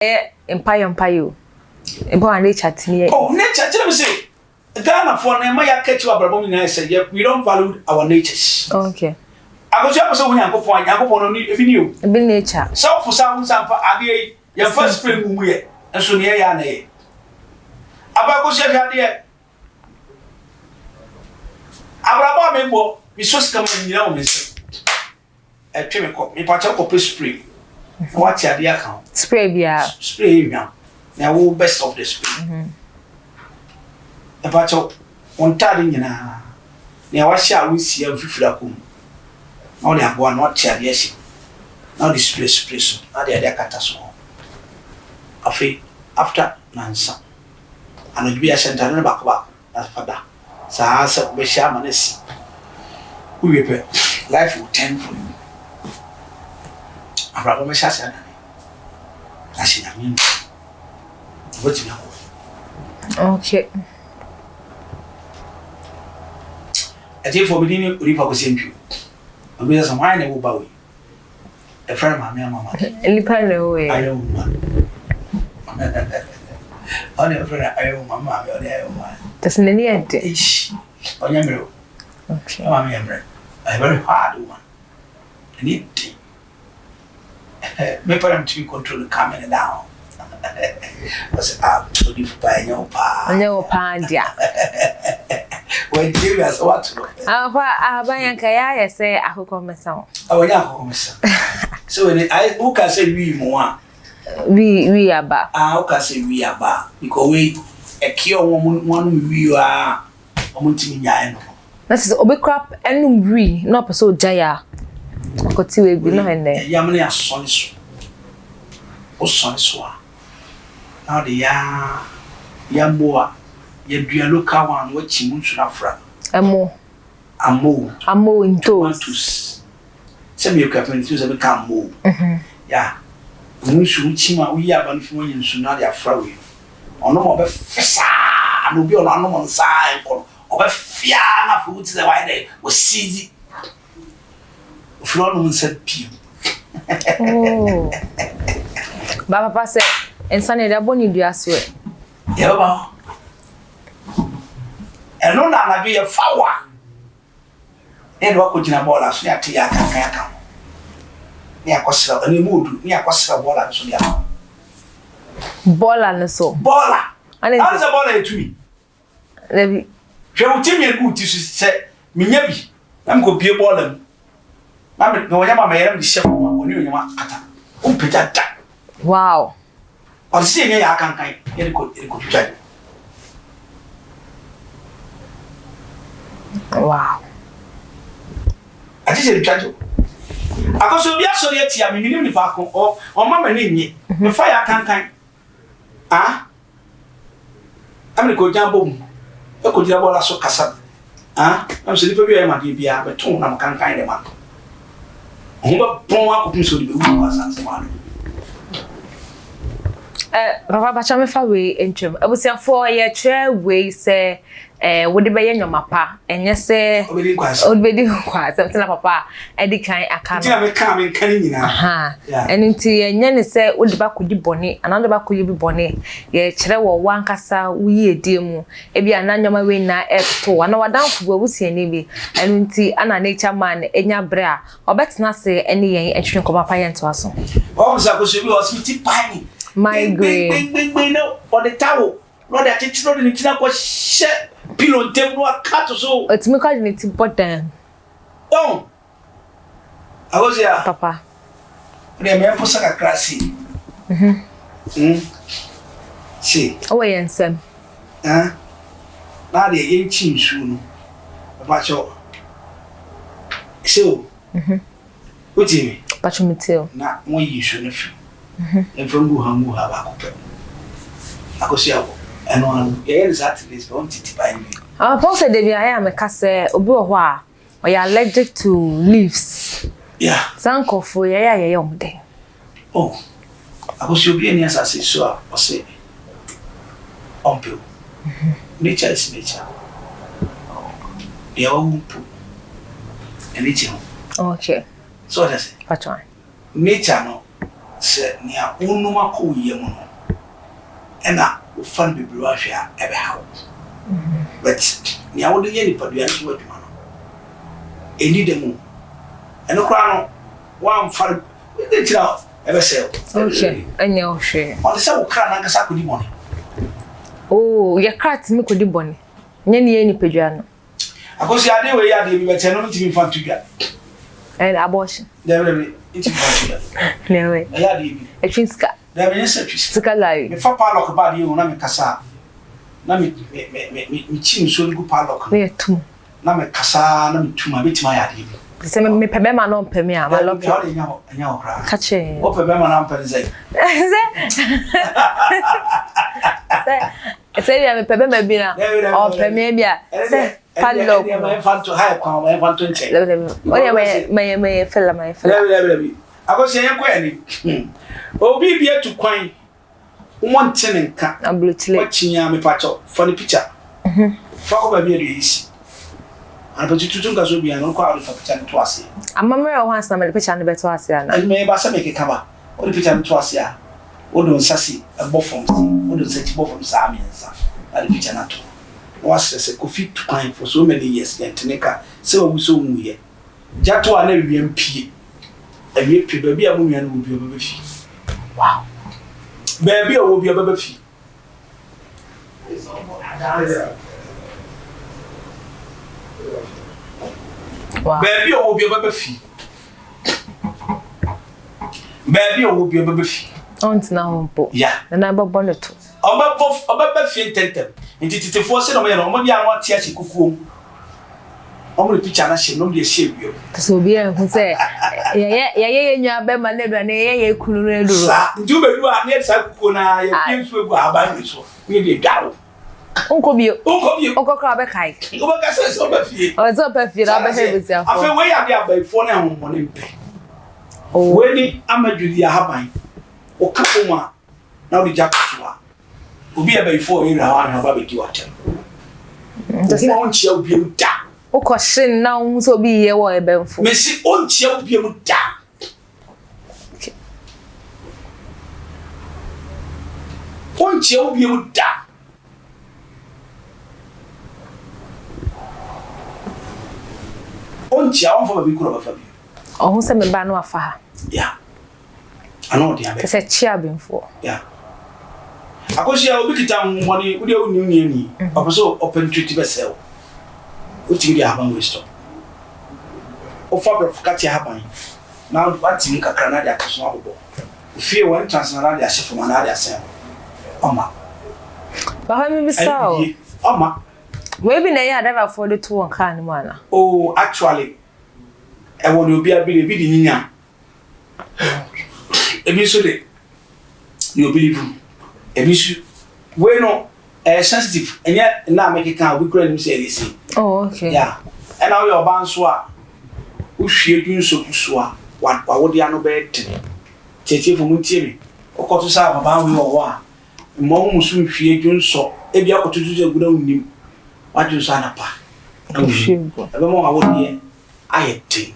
Empire. Ebo and nature tini. Oh, nature, tell me say. Ghana for na ya catch you abroad na say we don't value our natures. Okay. I go just so when Yankopon no ebi ni o. Ebi nature. So for some sampa ade your first spring mu ye. Enso ne ya na ye. Aba ko hwe ade Abraba membo mi so ska ma nyina o mese. E twe me ko mi pa cha ko spray. What ya dey account? Spray bia. Spray bia. Na wo best of the spray. E pa cha on tade nyina. Na wa hia wo sia fifira kom. Na o le abo na o tia dey hye. Na o spray so. Na dey akata so. Afi after nansa. Ano bi a center na ba na fada. Sa sa be sha manesi. We be life will turn for you. Abraham me sha na. Ashina min. What you know? Okay. I think for beginning we pa ko sempi. Obi say why na wo ba we. E friend mama. Lipa no way. Ayo mama. Only friend ayo mama, ayo mama. That's in the end. Ish. Onyamero. Okay. Mama yamre. A very hard woman. I need me param to control the camera down. Was to the pa. No pandia. When you as what? Abayan kaya say akoko mesa. Oh yeah, komesa. So when I who can say we more? We aba. Who can say we aba? Because we a cure one we are omuntimi nyae no. That is obi crap enum wi no person jaya. Akoti we bi no hene. Yam na asoni so. O soni so a. Now the ya moa ya dua local one wachi munsu afra. Amo into. Some you can find to become mo. Yeah. Munsu chima we ya ban fu yinsu na dia afra we. Ono mo be fesa no bi ono ano mo nsa enko. Obafia na fu ti se why dey we seize. Flo no nsa pio. Oh. Baba papa say ensane da boni dua so. Yeah ba. Eno na na bi e fawa. E do ko jina bola so ya te ya kan. Ni akosira ani mudu ni akosira bola so ya. Bola no so. Bola. Anza bola etui. Lebi. Hwe utimi egu ti se minya bi. Na mko pie bola mu. Na me no yama mayere mu chef ma oni onyama kata. O peja da. Wow. On see nye ya kankai ere ko twa. Wow. Ati se twa. Akoso bi aso ye tia me minim ni fa ko o mama na nyi. Me fa ya kankai. Ah? Amri ko jambo mu. E ko dira bola so kasa. Ah? Am se lipa bi ya ma di bia be ton na kankai de ma. O ba pon akopun so di be wu asa se ma. Papa bacha me fa we entwem. Abusiafo ye twa we say wo de be ye nyomapa enye se Obedi kwa something papa edi kan aka no me kan nyina aha enti enye ne se wo de ba kodi bone anande ba koyi bi bone ye kire wo wankasa wuyi edemu e bia na nyoma we na eto ana wadanfo bo busiani bi enti ana nature man enya bre a obetena se ene yen etwen ko papa yen to aso o busa ko so bi o smiti pani migraine no on the towel no that it no the tina ko she pillow table no cut so it's me call it bottom oh I was here papa ne me posa ka krasi si o yen sem na de yen chin su no papa cho so Uti pacho meteo na mo yi su no fi enfengu hamu ha ba ko pe akosia ko eno anu ye exactly is on titi by me Paul said they I am kase obi wo a we are allergic to leaves yeah sanko fo ye omde oh akosia obi eni asase so a o se nature is nature ya wo pu eni chi okay so that's it pacho nature no se nia unuma ko ye mu no ena fan bibiri wa hwe a ebe hawo but nia wo de ye ni padua nso adwuma no eni de mu eno kra no wa mfar de tira ebe se okay anya ohwe on se wo kra na nkasa ko di boni oh ya krat mi ko di boni nya ni ye ni padua no akosi ade we ya de bi bete no ntimi fa tudwa and abortion debe ntimi fa tudwa newe ya de bi etwinska debe yesa twiska sika lai me fa palok ba de na me kasa na me chim so ngu palok me tum na me kasa na me tuma betima ya de bi se me pebe ma no peme a ma lock nya okra kache o pebe ma na pele zai se ya me pebe ma bi na o peme bia se palok ma fa to high kwa ma fa to nche o ya me fela le akosi yen ko ani obi bi etu kwan won tene nka ablutile wachinya me pacho for the picture fa ko ba bi e yisi ana tutu nga so bi an ko adu fa picture to ase amamre o hansa me picture no beto ase ana me ba se me ke kaba o the picture to ase a o do nsasi e bo form o do se ti bo form sa mi nsa na the picture na to was se ko fit to kwan for so many years tene ka se wo so mu ye jato ana wi mpie awie pe ba bi a mu nua no bi ba fi wow baby o bi ba fi wow baby o bi ba fi baby o bi ba fi ont na hompo ya na ba boneto oba fi tentem ntititifo se no me no mo bi anwa tia chi kukuom omo le picture na she no de she bio so bi en hu se ye nyu ba ma na do na ye kunu na duro sa ndu be du a ne sa kukuo na ye pie so egu aba ni so we de dwaro onko bio okokra be kai oba ka se oba fie o zo pa fie na be he bisia fo afa we ya de abaifo na homo ne mpe o we ni amadwudi ahaban o kapo ma na o de jakuwa obi abaifo e ra ha ba be di watem nti on chia obi mu da o ko shin na hu so bi ye wo e benfo mesi on chia obi mu da on chia obi mu da on chia on fo ba bi kuro ba fa bi o hu se me ba no afa ha ya ano de abe se chia benfo ya akosia obi kita money udi o ni ni opeso open treaty be sell o ti ri haban we stop o fa be fukati haban na o ti ni kakra na de akoso abobo fie won transnational de ashe fo na de asen oma ba ha mi bisa o oma we bi na ya da for the two on kan mu ana oh actually e won obi abi bi di nyinya ebi so de you believe ebisu we no sensitive enya na make kan we kura ni say dey say oh okay yeah and now your ban so a wo hwie dun so kuso a wa wo dia no be tin cheche fo mutie mi okoto sa baba we wo a mo mu so hwie dun so e bia kototo je gura unnim wa dun so anapa ebe mo wa wo die ayeti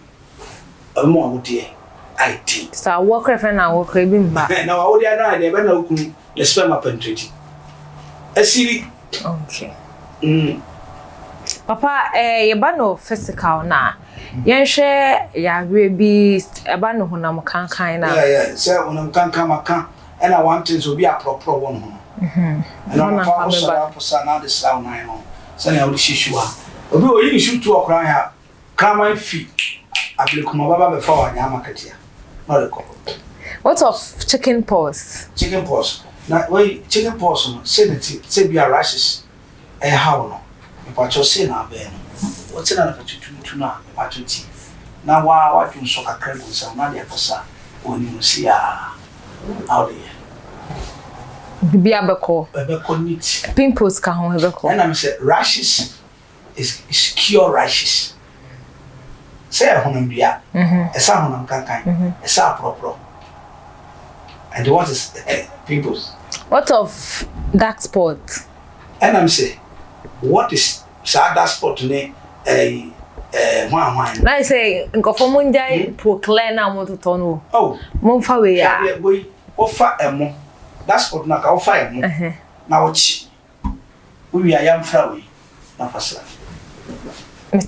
ebe mo wa wo die ayeti sa wo kra fe na wo kra bi mba na wa wo dia na de be na okunu the sperm penetrating asiri okay papa ye ba no physical na yen hwe ya hwe bi e ba no honam kankan na yeah say honam kankan maka and I want to be a proper one ho and na fa so ra posa na de saw na no say na wo hihua obi o yi shoot to okran ya kraman fi ablekuma baba be fa wa nya makatia no le ko what of chicken pox na we chicken pox no say be a rashes e how no pa cho say na be no what na na tutu na pa cho ti na wa tun so kakra go sa na de kosa oni no si a out there bibi abeko nit pimples ka ho abeko and I'm say rashes is cure rashes say honam bia esa honam kankan esa propro and what is pimples what of dark spot and I'm say what is sad dark spot ne hwan. Na say nkofo mo njai proclaim na mo to no. Oh, mo fa we ya. Yeah, boy, offer emo. That's what na ka offer emo. Na ochi. We are young flower. Na fasla.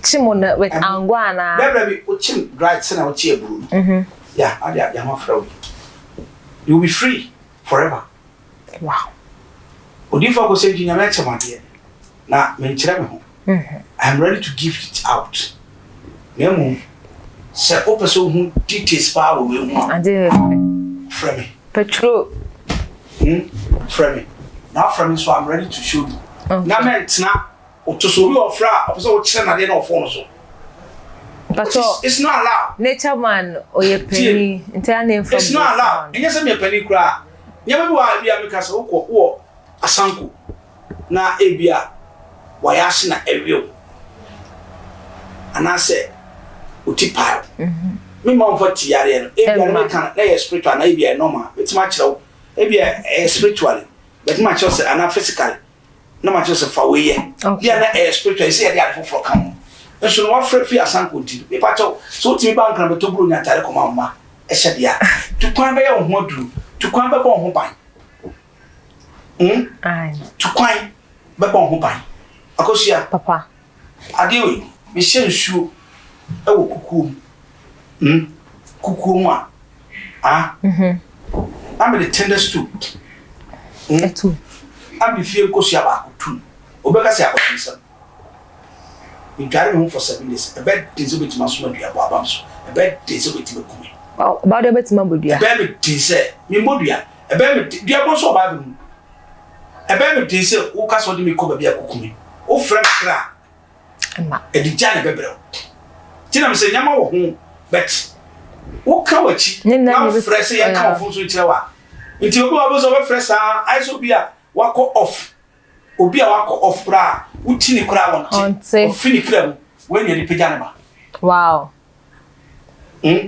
Chimo na with angwa na. Baby, ochi right say na ochi eburu. Yeah, I am flower. You will be free forever. Wow. Odifo ko say jinya me chama na me nkyere me ho. I am ready to give it out. Nemu se opeso hu details pa we hu. Ade From me. Petro. From me. Now from me so I'm ready to show you. Na me tena otoso bi ofra, opeso wo kire na de na ofo no so. But it's not allowed. Nature man oye penny entire name from. It's not allowed. Enye se me penny kura. Nyama bi wa bia me kasa wo asanku na ebia wayase na ewio. Ana se utipao. Me ma mfo ti yare no. Ebia me kan na ye spiritual na ebia normal. Betima kire ebia spiritually. Betima kire se ana physically. Na ma kire se fa we ye. Bia na spiritual se ye dey for come. Eso no wa free asanku nti. Me pa cho so ti me bank na beto buru nya tare koma mma. Ehye dia. Tukwan be ye ho aduru. Tukwan be bo ho ban. Tukwan be bo ho ban. Akosia Papa. Adewe, me share nsuo e wo kukuom. Kukuom a. I'm the tenders too. Etu. I'm the fear kosia ba kutu. Obeka se akotinsa. We carry home for 7 days. A bed is a bit masuma dia babams. A bed is a bit makumi. About the bit mabudia. A bed say, me modia. A bed dia bonso babu. A bed say, o kaso di me ko bia kukumi. O friend kra. Ma. E di jane bebro. Tina me se nyama wo ho, but wo ka wachi. Na fresh ye ka ofo so kire wa. Nti obi wa bo so be fresh a, so bia wako off. Obi a wako off bra, uti ni kra won ti. Ofini kra mu, when ye di pejane ba. Wow.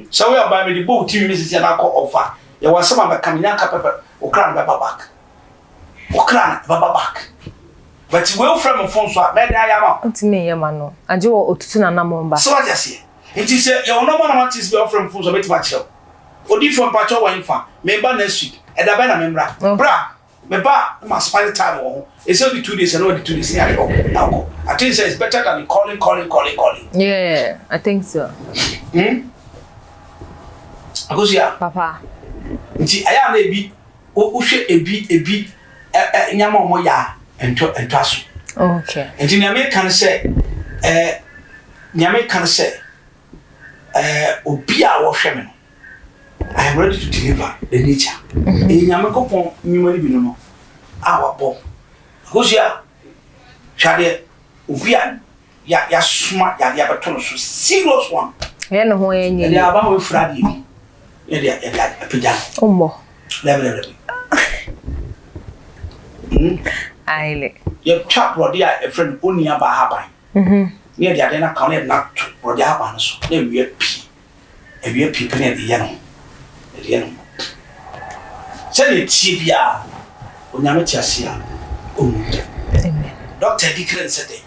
So we are by me the boat team Mrs. Yanako offer. There was some of the Kaminaka pepper or crown baba back. Or crown baba back. But well from a phone swap, maybe I am To me, Yamano. And you ought to Namomba. so what I say. It is your no man is from fools a bit much. Or different patch or infant, member next week, and a banner member. Bra, me ba must find the time. It's only 2 days and only 2 days now. I think it's better than calling. Yeah, I think so. Akosia Papa. Nti aya na ebi o hwe ebi nyama omo ya ento aso. Okay. Nti nyame kan se nyame kan se obi a wo hwe me no I am ready to deliver the nature. Nyame kopon nyuma ni bi no a wabo. Akosia hwade obi a ya suma ya beto no so serious one. Yeah, no ho enye. Ya ba we fradi bi. Yeah, pejam. Omo. Level. Aile. You chap brody a friend only about happen. Near the Adena County not brody happen so. Then we p. And we people near the yellow. The yellow. Send it Tibia. Unyamatia. Amen. Dr. Dickens said it.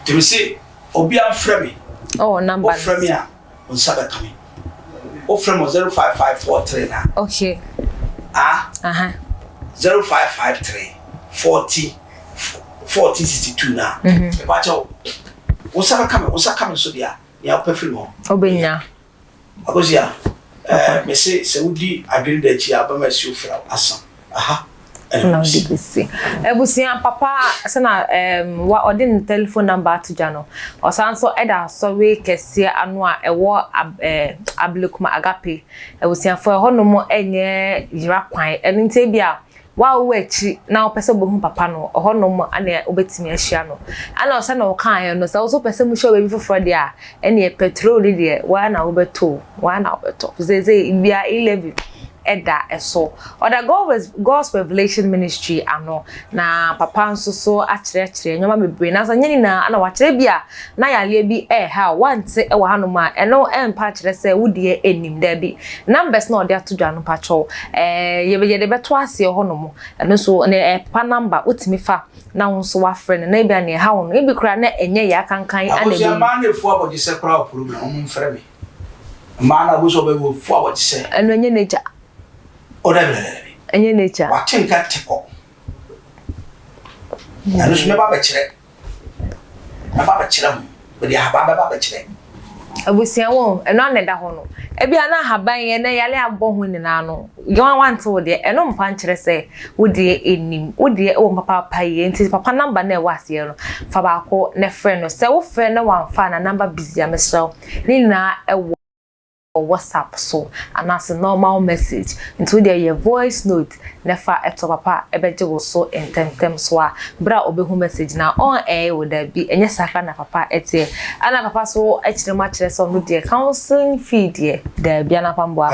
To say, Obia Fremi. Oh, number. Fremia on Sabbath coming. From 05543 now. Okay. 0553 40 62 now. But what's coming so there? Yeah, perfect. Obenya. Because yeah, me say Saudi agree that you are by you from Assam. No, ebusia papa sana wa odin telephone number to jano o sanso eda so we kese anu a ewo ablekuma agape ebusia fo ho no mo enye yira kwan eninte bia wa wo echi na opese bohu papa no ho no mo ane obetimi ahia no ana o sana o kan no so so pese mu show be foforo dia ene petrol dia wa na obeto zeze bia 11 eda eso oda God's Revelation Ministry ano na papa nso so akire nyoma bebre na so nyeni na ana wa kire bia na yale bi ha wante e wa hanu ma eno empa kire se wudie enim da bi numbers na ode atodwa no pacho ye de beto ase ho no mo eno so ne pa number utimi fa na wonso wa friend na bia ne ha wono e bi kura na enye ya kankan ana bi ma na fu abodi se kura problem o mo frɛ me ma na bo so be fu abodi se eno enye nature oda bele enye nature wa tinka teko eno so me ba be kire na ba be kire mo be dia ba be kire abusia wo eno aneda ho no ebia na haban ye na yale abɔ ho nyina no yon want wo de eno mpa nkyere se wo de enim wo de wo papa ye nti papa number na e wase no fa ba ko ne friend no se wo friend na wan fa na number busy amesraw ni na e WhatsApp so and as a normal message into your voice note never eto papa ebeje wo so intentem so a bra obehu message na on air would be enye saka na papa etie ana papa so ekire ma kire so no de counseling fee de da bia na pamboa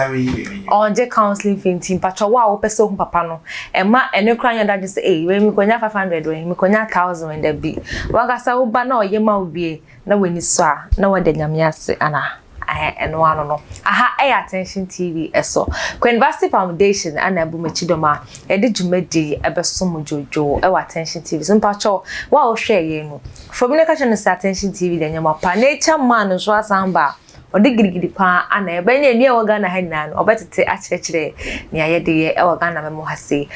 on je counseling fee team patcho wa wo pese hu papa no e ma ene kra nya da say we mi konya 500 we mi konya 1000 da bi waga sa wo ba na oye ma obi na weni so a na wade nyame ase ana eno ano no aha attention TV eso University Foundation ana abu machidoma e de djumadi ebeso mojojo e attention TV so mpacho wa o hwe ye no for me ka chane attention TV de nyama pa nature man so asamba odi girigiri pa ana ebe nya ni e waga na hanna no obetete akirekire ne ayede ye e waga na memo hase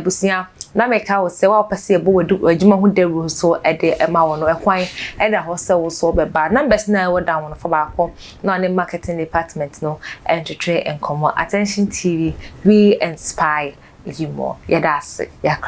busia na meka wo se wa pese ebo wadwuma hu daru so ede ema wo no ekwan ede ho se wo so beba numbers na wo down no for ba ko no ne marketing department no entertain and come attention TV we inspire you more yedase